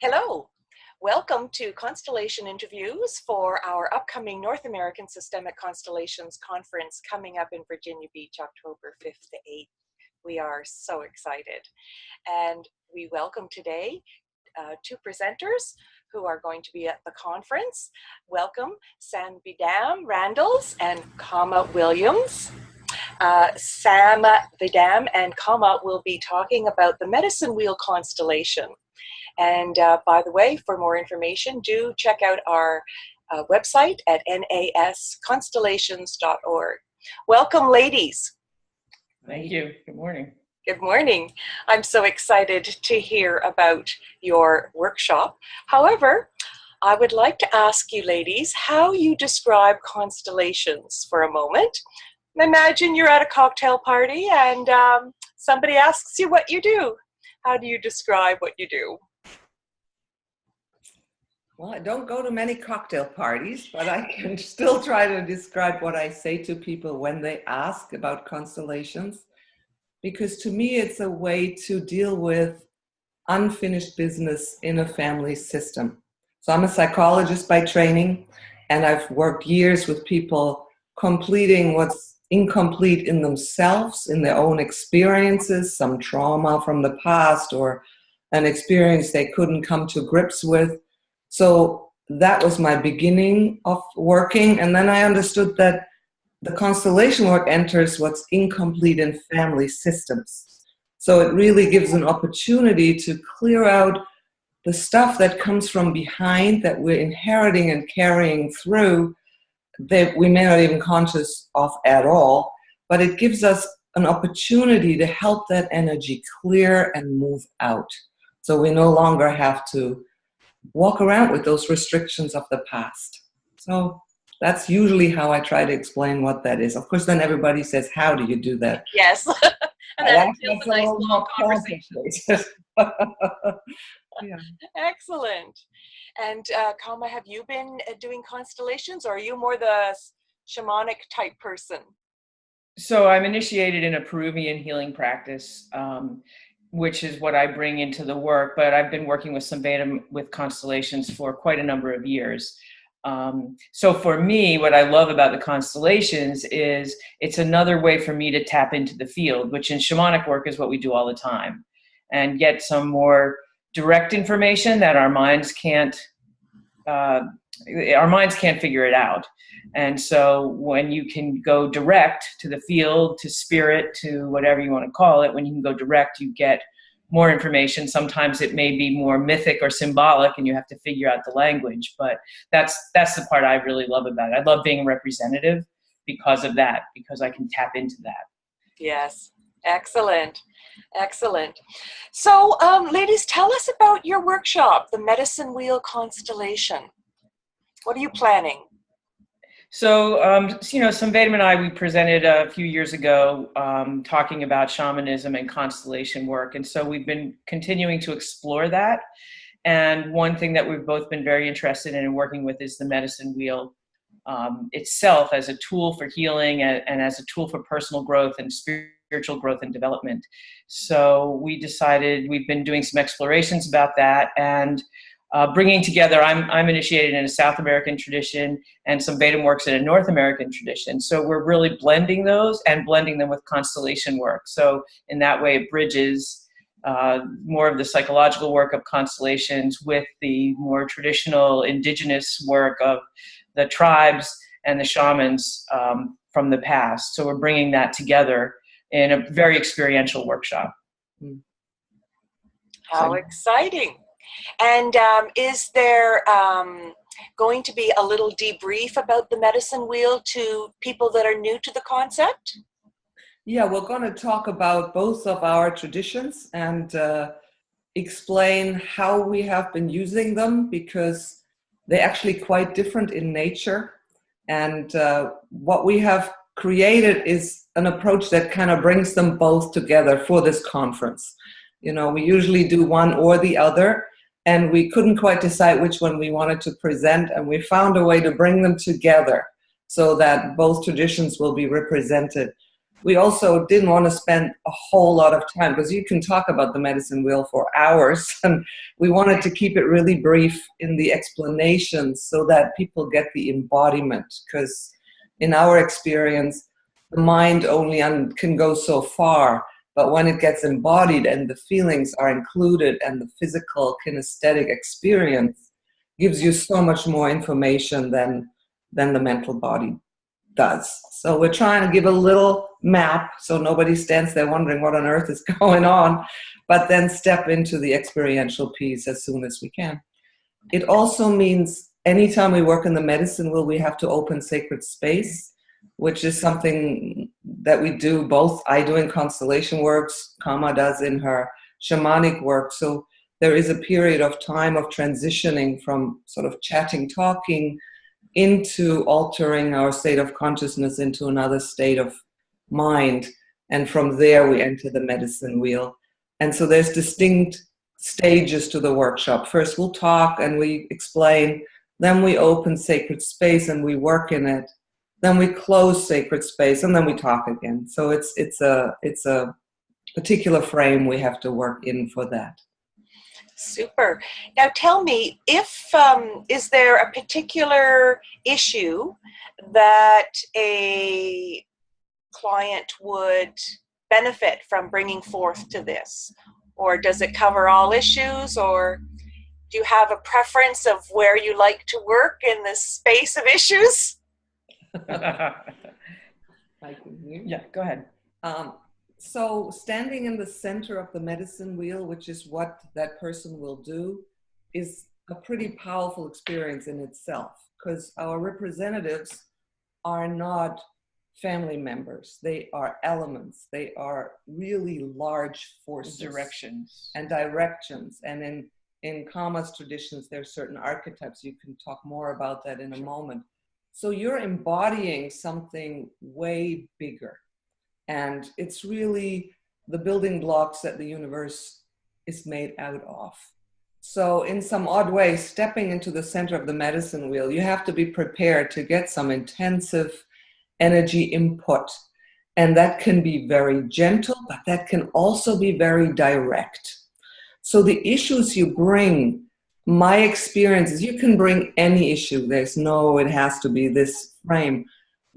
Hello, welcome to Constellation Interviews for our upcoming North American Systemic Constellations Conference coming up in Virginia Beach, October 5th to 8th. We are so excited. And we welcome today two presenters who are going to be at the conference. Welcome, Samvedam Randles and Comeau Williams. Samvedam and Comeau will be talking about the Medicine Wheel Constellation. And by the way, for more information, do check out our website at nasconstellations.org. Welcome, ladies. Thank you. Good morning. Good morning. I'm so excited to hear about your workshop. However, I would like to ask you, ladies, how you describe constellations for a moment. Imagine you're at a cocktail party and somebody asks you what you do. How do you describe what you do? Well, I don't go to many cocktail parties, but I can still try to describe what I say to people when they ask about constellations, because to me it's a way to deal with unfinished business in a family system. So I'm a psychologist by training, and I've worked years with people completing what's incomplete in themselves, in their own experiences, some trauma from the past or an experience they couldn't come to grips with. So that was my beginning of working. And then I understood that the constellation work enters what's incomplete in family systems. So it really gives an opportunity to clear out the stuff that comes from behind that we're inheriting and carrying through that we may not even conscious of at all, but it gives us an opportunity to help that energy clear and move out. So we no longer have to walk around with those restrictions of the past. So that's usually how I try to explain what that is. Of course, then everybody says, how do you do that? Yes. And then it's a nice long conversation. Yeah. Excellent. And Comeau, have you been doing constellations, or are you more the shamanic type person? So I'm initiated in a Peruvian healing practice, which is what I bring into the work, but I've been working with Samvedam with constellations for quite a number of years. So for me, what I love about the constellations is it's another way for me to tap into the field, which in shamanic work is what we do all the time, and get some more direct information that our minds can't figure it out. And so when you can go direct to the field, to spirit, to whatever you want to call it, when you can go direct, you get more information. Sometimes it may be more mythic or symbolic and you have to figure out the language, but that's the part I really love about it. I love being a representative because of that, because I can tap into that. Yes. Excellent. Excellent. So, ladies, tell us about your workshop, the Medicine Wheel Constellation. What are you planning? So, Samvedam and I, we presented a few years ago talking about shamanism and constellation work. And so we've been continuing to explore that. And one thing that we've both been very interested in and working with is the medicine wheel itself as a tool for healing and as a tool for personal growth and spiritual growth and development. So we decided, we've been doing some explorations about that and bringing together, I'm initiated in a South American tradition and Samvedam works in a North American tradition. So we're really blending those and blending them with constellation work. So in that way it bridges more of the psychological work of constellations with the more traditional indigenous work of the tribes and the shamans from the past. So we're bringing that together in a very experiential workshop. How exciting. And is there going to be a little debrief about the medicine wheel to people that are new to the concept? Yeah, we're going to talk about both of our traditions and explain how we have been using them, because they're actually quite different in nature. And what we have created is an approach that kind of brings them both together for this conference. You know, we usually do one or the other, and we couldn't quite decide which one we wanted to present, and we found a way to bring them together so that both traditions will be represented. we also didn't want to spend a whole lot of time, because you can talk about the medicine wheel for hours, and we wanted to keep it really brief in the explanations so that people get the embodiment, because in our experience, the mind only can go so far, but when it gets embodied and the feelings are included and the physical kinesthetic experience gives you so much more information than the mental body does. So we're trying to give a little map so nobody stands there wondering what on earth is going on, but then step into the experiential piece as soon as we can. It also means anytime we work in the medicine wheel, we have to open sacred space, which is something that we do both. I do in constellation works, Comeau does in her shamanic work. So there is a period of time of transitioning from sort of chatting, talking, into altering our state of consciousness into another state of mind. And from there, we enter the medicine wheel. And so there's distinct stages to the workshop. First, we'll talk and we explain. Then we open sacred space and we work in it. Then we close sacred space and then we talk again. So it's a particular frame we have to work in for that. Super. Now tell me, if is there a particular issue that a client would benefit from bringing forth to this? Or does it cover all issues? Or do you have a preference of where you like to work in this space of issues? Yeah, go ahead. So standing in the center of the medicine wheel, which is what that person will do, is a pretty powerful experience in itself, because our representatives are not family members. They are elements. They are really large forces. Directions. And directions. And in Comeau's traditions, there are certain archetypes. You can talk more about that in a moment. So you're embodying something way bigger. And it's really the building blocks that the universe is made out of. So in some odd way, stepping into the center of the medicine wheel, you have to be prepared to get some intensive energy input. And that can be very gentle, but that can also be very direct. So the issues you bring, my experience is you can bring any issue. There's no, it has to be this frame.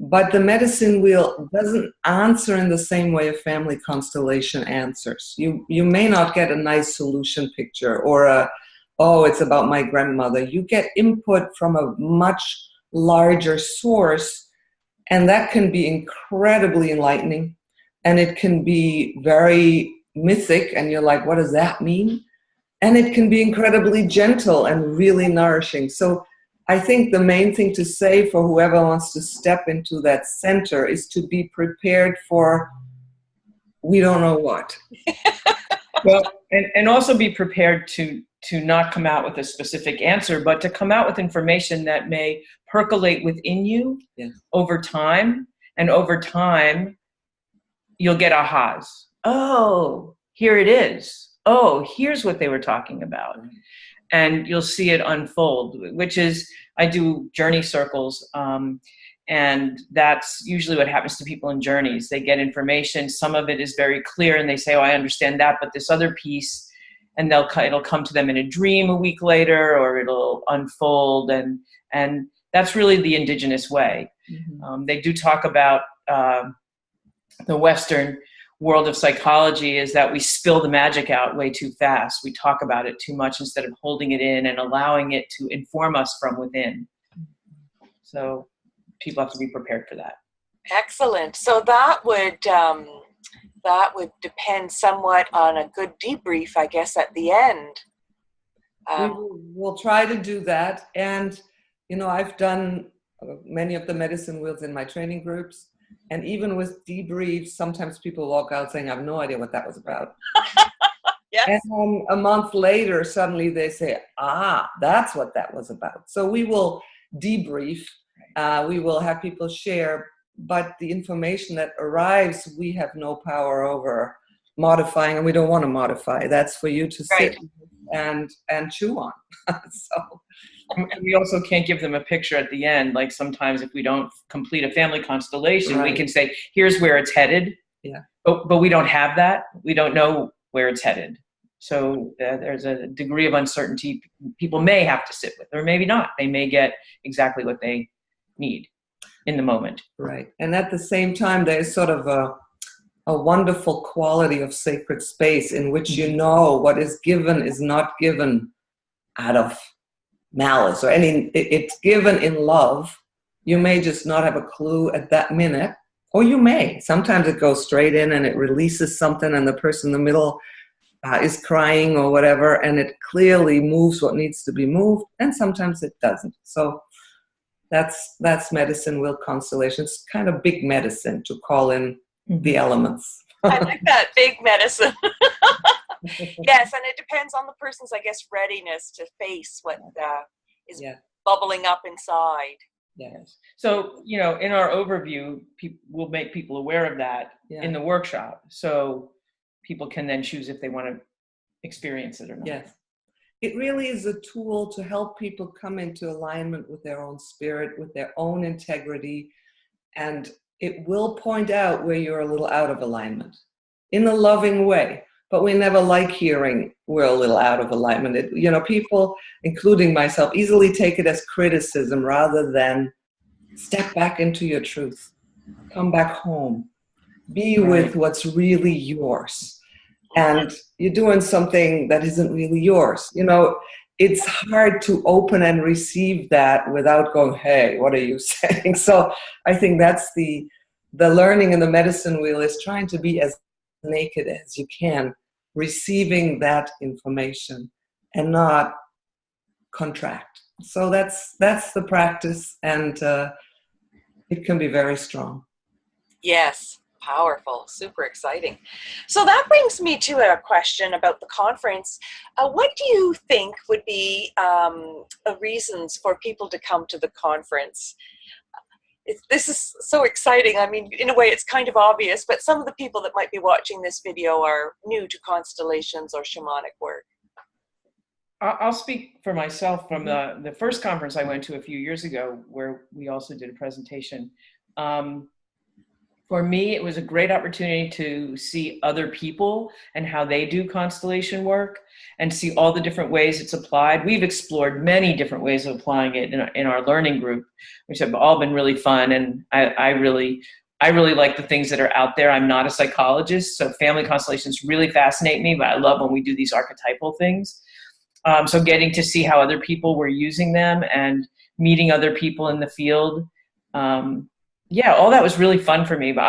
But the medicine wheel doesn't answer in the same way a family constellation answers. You may not get a nice solution picture or oh, it's about my grandmother. You get input from a much larger source, and that can be incredibly enlightening. And it can be very mythic, and you're like, what does that mean? And it can be incredibly gentle and really nourishing. So I think the main thing to say for whoever wants to step into that center is to be prepared for we don't know what. Well, and also be prepared to not come out with a specific answer, but to come out with information that may percolate within you over time. And over time, you'll get ahas. Oh, here it is. Oh, here's what they were talking about. And you'll see it unfold, which is, I do journey circles, and that's usually what happens to people in journeys. They get information, some of it is very clear, and they say, oh, I understand that, but this other piece, and it'll come to them in a dream a week later, or it'll unfold, and that's really the indigenous way. Mm-hmm. They do talk about the Western world of psychology is that we spill the magic out way too fast. We talk about it too much instead of holding it in and allowing it to inform us from within. So people have to be prepared for that. Excellent. So that would depend somewhat on a good debrief, I guess, at the end. We'll try to do that. And, you know, I've done many of the medicine wheels in my training groups. And even with debriefs, sometimes people walk out saying, I have no idea what that was about. Yes. And then a month later, suddenly they say, that's what that was about. So we will debrief. We will have people share. But the information that arrives, we have no power over modifying, and we don't want to modify. That's for you to sit and chew on. So And we also can't give them a picture at the end. Like sometimes if we don't complete a family constellation, we can say, here's where it's headed. Yeah. But we don't have that. We don't know where it's headed. So there's a degree of uncertainty people may have to sit with, or maybe not. They may get exactly what they need in the moment. Right. And at the same time, there's sort of a wonderful quality of sacred space in which you know what is given is not given out of malice or it's given in love. You may just not have a clue at that minute, or you may. Sometimes it goes straight in and it releases something and the person in the middle is crying or whatever, and it clearly moves what needs to be moved, and sometimes it doesn't. So that's Medicine Wheel Constellation. It's kind of big medicine to call in the elements. I like that, big medicine. Yes, and it depends on the person's, I guess, readiness to face what is bubbling up inside. Yes. So, in our overview, we'll make people aware of that in the workshop. So people can then choose if they want to experience it or not. Yes. It really is a tool to help people come into alignment with their own spirit, with their own integrity, and it will point out where you're a little out of alignment in a loving way. But we never like hearing we're a little out of alignment. People, including myself, easily take it as criticism rather than step back into your truth. Come back home. Be with what's really yours. And you're doing something that isn't really yours. It's hard to open and receive that without going, hey, what are you saying? So I think that's the learning in the medicine wheel, is trying to be as naked as you can, receiving that information and not contract. So that's the practice, and it can be very strong. Yes. Powerful, super exciting. So that brings me to a question about the conference. What do you think would be reasons for people to come to the conference? This is so exciting. I mean, in a way, it's kind of obvious, but some of the people that might be watching this video are new to constellations or shamanic work. I'll speak for myself from the first conference I went to a few years ago, where we also did a presentation. For me, it was a great opportunity to see other people and how they do constellation work and see all the different ways it's applied. We've explored many different ways of applying it in our learning group, which have all been really fun. And I really like the things that are out there. I'm not a psychologist, so family constellations really fascinate me, but I love when we do these archetypal things. So getting to see how other people were using them and meeting other people in the field, all that was really fun for me. But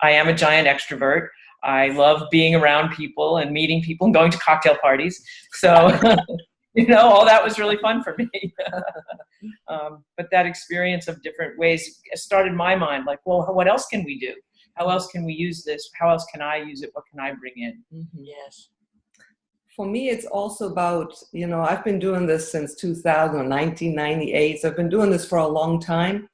I am a giant extrovert. I love being around people and meeting people and going to cocktail parties. So, all that was really fun for me. But that experience of different ways started my mind, like, well, what else can we do? How else can we use this? How else can I use it? What can I bring in? Mm-hmm. Yes. For me, it's also about, I've been doing this since 1998. So I've been doing this for a long time.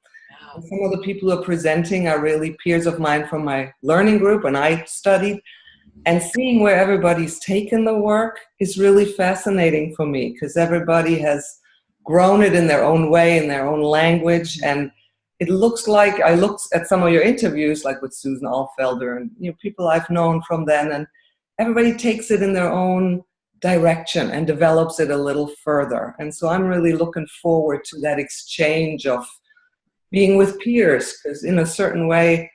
And some of the people who are presenting are really peers of mine from my learning group when I studied. And seeing where everybody's taken the work is really fascinating for me, because everybody has grown it in their own way, in their own language. And it looks like, I looked at some of your interviews, like with Susan Alfelder and people I've known from then, and everybody takes it in their own direction and develops it a little further. And so I'm really looking forward to that exchange of being with peers, because in a certain way,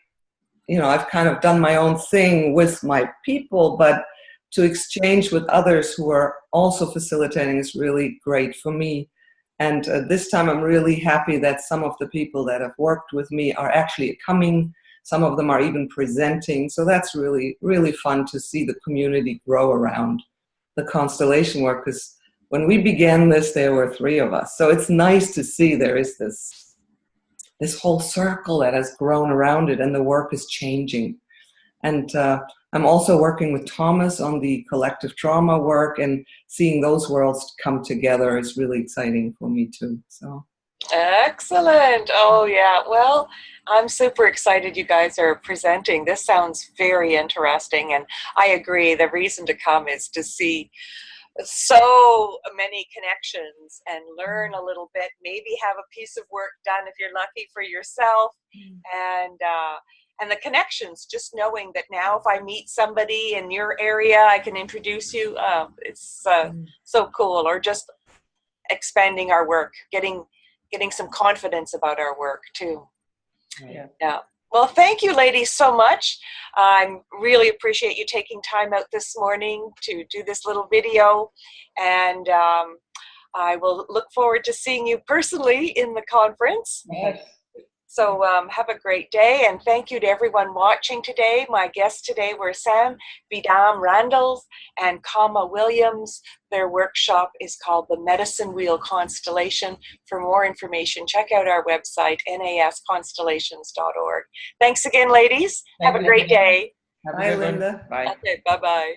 I've kind of done my own thing with my people, but to exchange with others who are also facilitating is really great for me. And this time I'm really happy that some of the people that have worked with me are actually coming. Some of them are even presenting. So that's really, really fun to see the community grow around the constellation work, because when we began this, there were 3 of us. So it's nice to see there is this whole circle that has grown around it, and the work is changing. And I'm also working with Thomas on the collective trauma work, and seeing those worlds come together is really exciting for me too. So excellent. Oh yeah, well, I'm super excited you guys are presenting. This sounds very interesting, and I agree, the reason to come is to see so many connections and learn a little bit, maybe have a piece of work done if you're lucky for yourself, and the connections, just knowing that now if I meet somebody in your area, I can introduce you. It's so cool. Or just expanding our work, getting some confidence about our work too. Yeah. Well, thank you, ladies, so much. I really appreciate you taking time out this morning to do this little video, and I will look forward to seeing you personally in the conference. Yes. So have a great day, and thank you to everyone watching today. My guests today were Samvedam Randles and Comeau. Their workshop is called the Medicine Wheel Constellation. For more information, check out our website, nasconstellations.org. Thanks again, ladies. Have a great day. Bye, Linda. Bye. Okay, bye-bye.